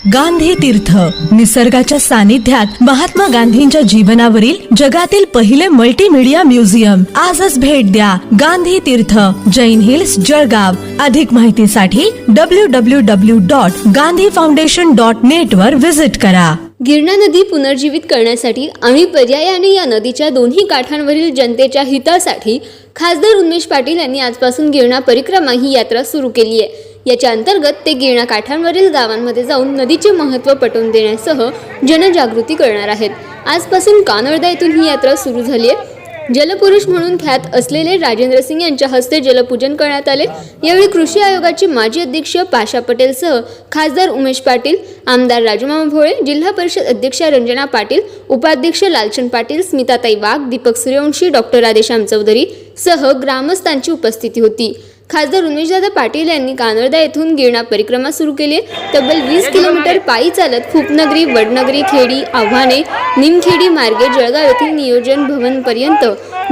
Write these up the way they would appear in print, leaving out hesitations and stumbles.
गांधी तीर्थ, निसर्गाच्या सानिध्यात महात्मा गांधींच्या जीवनावरील जगातील पहिले मल्टीमीडिया म्युझियम. आजच भेट द्या. गांधी तीर्थ, जैन हिल्स, जळगाव. अधिक माहितीसाठी www.gandhifoundation.net वर विजिट करा. गिरणा नदी पुनर्जीवित करण्यासाठी आणि पर्यायाने या नदीच्या दोन्ही काठांवरील जनतेच्या हितासाठी खासदार उन्मेष पाटील यांनी आजपासून गिरणा परिक्रमा ही यात्रा सुरू केली आहे. याच्या अंतर्गत ते गिरणा काठांवरील गावांमध्ये जाऊन नदीचे महत्त्व पटवून देण्यासह जनजागृती करणार आहेत. आजपासून कानडदा येथून ही यात्रा सुरू झाली आहे. जलपुरुष म्हणून ख्यात असलेले राजेंद्र सिंग यांच्या हस्ते जलपूजन करण्यात आले. यावेळी कृषी आयोगाचे माजी अध्यक्ष पाशा पटेलसह खासदार उमेश पाटील, आमदार राजूमामा भोळे, जिल्हा परिषद अध्यक्षा रंजना पाटील, उपाध्यक्ष लालचंद पाटील, स्मिताताई वाघ, दीपक सूर्यवंशी, डॉक्टर राधेश्याम चौधरी सह ग्रामस्थांची उपस्थिती होती. खासदार उमेशदादा पाटील यांनी कानडदा येथून गिरणा परिक्रमा सुरू केली. तब्बल 20 किलोमीटर पायी चालत खूपनगरी, वडनगरी, खेडी, आव्हाने, निमखेडी मार्गे जळगाव येथील नियोजन भवन पर्यंत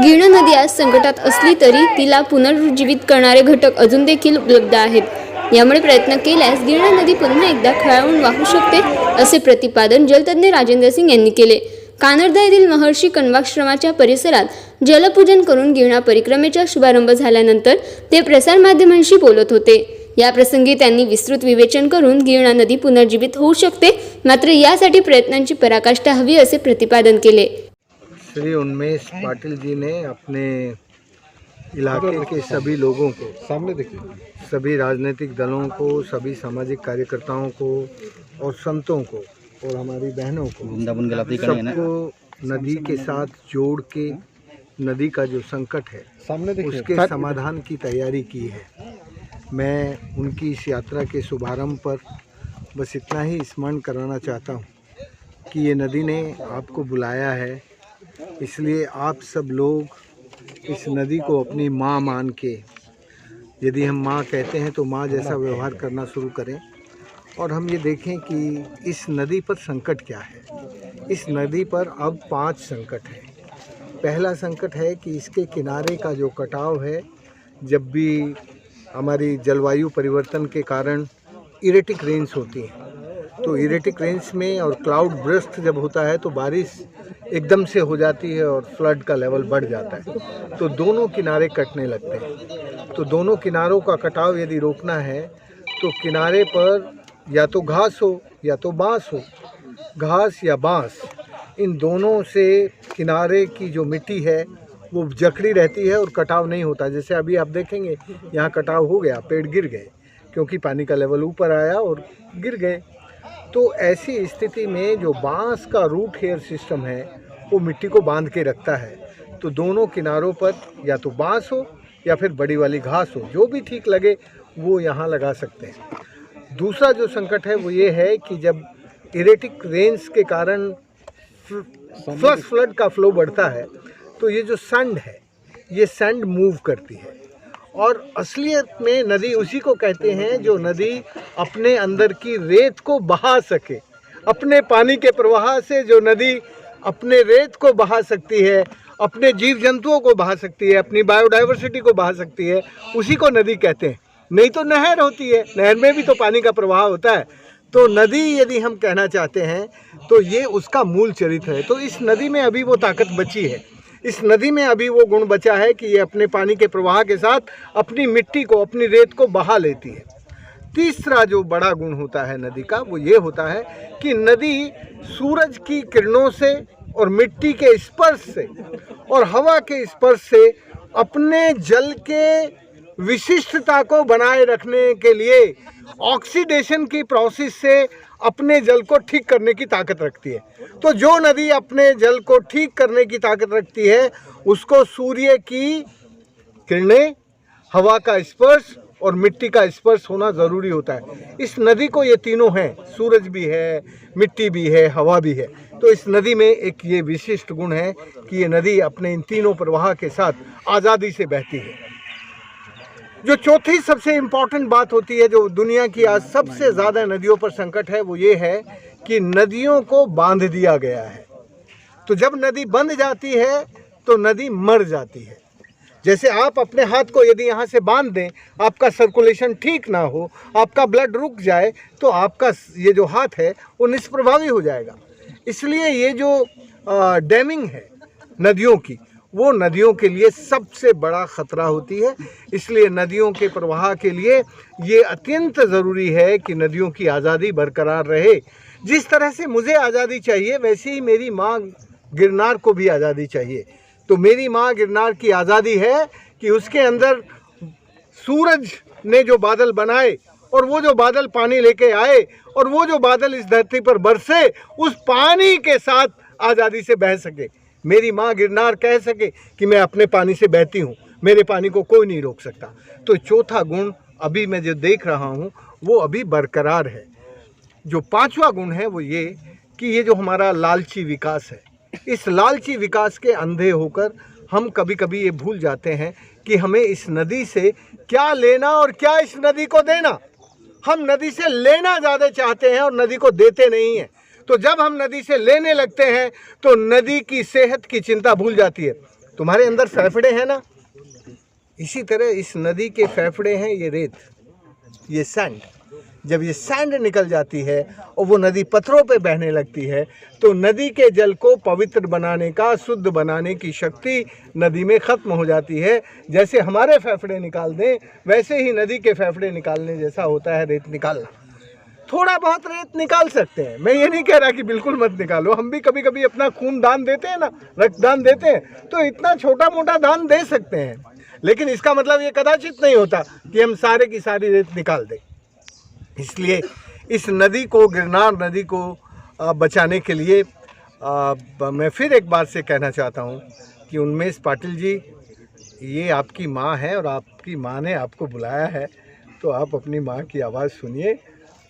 गिरणा नदी आज संकटात असली तरी तिला पुनरुज्जीवित करणारे घटक अजून देखील उपलब्ध आहेत. यामुळे प्रयत्न केल्यास गिरणा नदी पुन्हा एकदा खळाळून वाहू शकते, असे प्रतिपादन जलतज्ञ राजेंद्र सिंग यांनी केले. कानडदा येथील महर्षी कण्वाश्रमाच्या परिसरात जलपूजन करून गिरणा परिक्रमेचा शुभारंभ झाल्यानंतर ते प्रसारमाध्यमांशी बोलत होते. याप्रसंगी त्यांनी विस्तृत विवेचन करून गिरणा नदी पुनर्जीवित होऊ शकते, मात्र यासाठी प्रयत्नांची पराकाष्ठा हवी असे प्रतिपादन केले. श्री उन्मेष पाटिल जी ने अपने इलाके के सभी लोगों को, सामने देखिए, सभी राजनीतिक दलों को, सभी सामाजिक कार्यकर्ताओं को और संतों को और हमारी बहनों को, सबको नदी के साथ जोड़ के नदी का जो संकट है उसके समाधान की तैयारी की है. मैं उनकी इस यात्रा के शुभारंभ पर बस इतना ही स्मरण कराना चाहता हूँ कि ये नदी ने आपको बुलाया है, इसलिए आप सब लोग इस नदी को अपनी माँ मान के, यदि हम माँ कहते हैं तो माँ जैसा व्यवहार करना शुरू करें. और हम ये देखें कि इस नदी पर संकट क्या है. इस नदी पर अब 5 संकट हैं. पहला संकट है कि इसके किनारे का जो कटाव है, जब भी हमारी जलवायु परिवर्तन के कारण इरेटिक रेन्स होती हैं, तो इरेटिक रेन्स में और क्लाउड बर्स्ट जब होता है तो बारिश एकदम से हो जाती है और फ्लड का लेवल बढ़ जाता है, तो दोनों किनारे कटने लगते हैं. तो दोनों किनारों का कटाव यदि रोकना है तो किनारे पर या तो घास हो या तो बांस हो. घास या बांस, इन दोनों से किनारे की जो मिट्टी है वो जकड़ी रहती है और कटाव नहीं होता. जैसे अभी आप देखेंगे यहाँ कटाव हो गया, पेड़ गिर गए क्योंकि पानी का लेवल ऊपर आया और गिर गए. तो ऐसी स्थिति में जो बांस का रूट हेयर सिस्टम है वो मिट्टी को बांध के रखता है. तो दोनों किनारों पर या तो बांस हो या फिर बड़ी वाली घास हो, जो भी ठीक लगे वो यहाँ लगा सकते हैं. दूसरा जो संकट है वो ये है कि जब इरेटिक रेन्स के कारण फ्लड का फ्लो बढ़ता है तो ये जो सैंड है, ये सैंड मूव करती है. और असलियत में नदी उसी को कहते हैं जो नदी अपने अंदर की रेत को बहा सके. अपने पानी के प्रवाह से जो नदी अपने रेत को बहा सकती है, अपने जीव जंतुओं को बहा सकती है, अपनी बायोडाइवर्सिटी को बहा सकती है, उसी को नदी कहते हैं. नहीं तो नहर होती है, नहर में भी तो पानी का प्रवाह होता है. तो नदी यदि हम कहना चाहते हैं तो ये उसका मूल चरित्र है. तो इस नदी में अभी वो ताकत बची है, इस नदी में अभी वो गुण बचा है कि ये अपने पानी के प्रवाह के साथ अपनी मिट्टी को, अपनी रेत को बहा लेती है. तीसरा जो बड़ा गुण होता है नदी का वो ये होता है कि नदी सूरज की किरणों से और मिट्टी के स्पर्श से और हवा के स्पर्श से अपने जल के विशिष्टता को बनाए रखने के लिए ऑक्सीडेशन की प्रोसेस से अपने जल को ठीक करने की ताकत रखती है. तो जो नदी अपने जल को ठीक करने की ताकत रखती है उसको सूर्य की किरणें, हवा का स्पर्श और मिट्टी का स्पर्श होना ज़रूरी होता है. इस नदी को ये तीनों हैं, सूरज भी है, मिट्टी भी है, हवा भी है. तो इस नदी में एक ये विशिष्ट गुण है कि ये नदी अपने इन तीनों प्रवाह के साथ आज़ादी से बहती है. जो चौथी सबसे इम्पॉर्टेंट बात होती है, जो दुनिया की आज सबसे ज़्यादा नदियों पर संकट है, वो ये है कि नदियों को बांध दिया गया है. तो जब नदी बंध जाती है तो नदी मर जाती है. जैसे आप अपने हाथ को यदि यहाँ से बांध दें, आपका सर्कुलेशन ठीक ना हो, आपका ब्लड रुक जाए, तो आपका ये जो हाथ है वो निष्प्रभावी हो जाएगा। इसलिए ये जो डैमिंग है नदियों की, वो नदियों के लिए सबसे बड़ा खतरा होती है। इसलिए नदियों के प्रवाह के लिए ये अत्यंत ज़रूरी है कि नदियों की आज़ादी बरकरार रहे। जिस तरह से मुझे आज़ादी चाहिए, वैसे ही मेरी माँ गिरनार को भी आज़ादी चाहिए। तो मेरी माँ गिरनार की आज़ादी है कि उसके अंदर सूरज ने जो बादल बनाए और वो जो बादल पानी लेके आए और वो जो बादल इस धरती पर बरसे, उस पानी के साथ आज़ादी से बह सके। मेरी माँ गिरनार कह सके कि मैं अपने पानी से बहती हूँ, मेरे पानी को कोई नहीं रोक सकता। तो चौथा गुण अभी मैं जो देख रहा हूँ वो अभी बरकरार है। जो पांचवा गुण है वो ये कि ये जो हमारा लालची विकास है, इस लालची विकास के अंधे होकर हम कभी कभी ये भूल जाते हैं कि हमें इस नदी से क्या लेना और क्या इस नदी को देना। हम नदी से लेना ज़्यादा चाहते हैं और नदी को देते नहीं हैं। तो जब हम नदी से लेने लगते हैं तो नदी की सेहत की चिंता भूल जाती है। तुम्हारे अंदर फेफड़े हैं ना, इसी तरह इस नदी के फेफड़े हैं ये रेत, ये सैंड। जब ये सैंड निकल जाती है और वो नदी पत्थरों पे बहने लगती है, तो नदी के जल को पवित्र बनाने का, शुद्ध बनाने की शक्ति नदी में ख़त्म हो जाती है। जैसे हमारे फेफड़े निकाल दें, वैसे ही नदी के फेफड़े निकालने जैसा होता है रेत निकालना। थोड़ा बहुत रेत निकाल सकते हैं, मैं ये नहीं कह रहा कि बिल्कुल मत निकालो। हम भी कभी कभी अपना खून दान देते हैं ना, रक्तदान देते हैं, तो इतना छोटा मोटा दान दे सकते हैं। लेकिन इसका मतलब ये कदाचित नहीं होता कि हम सारे की सारी रेत निकाल दें। इसलिए इस नदी को, गिरनार नदी को बचाने के लिए मैं फिर एक बार से कहना चाहता हूँ कि उन्मेष पाटिल जी, ये आपकी माँ है और आपकी माँ ने आपको बुलाया है, तो आप अपनी माँ की आवाज़ सुनिए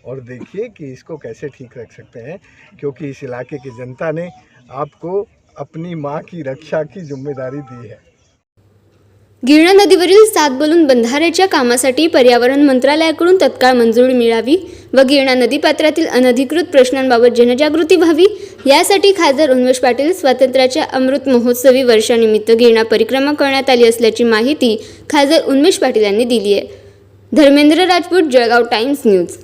और देखिए कि इसको कैसे ठीक रख सकते हैं, क्योंकि इस इलाके की जनता ने आपको अपनी माँ की रक्षा की जिम्मेदारी दी है। गिरणा नदीवरील 7 बलून बंधाऱ्याच्या कामासाठी पर्यावरण मंत्रालयाकडून तत्काळ मंजुरी मिळावी व गिरणा नदीपात्रातील अनधिकृत प्रश्नांबाबत जनजागृती व्हावी, यासाठी खासदार उन्मेष पाटील स्वातंत्र्याच्या अमृत महोत्सवी वर्षानिमित्त गिरणा परिक्रमा करण्यात आली असल्याची माहिती खासदार उन्मेष पाटील यांनी दिली आहे. Dharmendra Rajput, Jalgaon times news.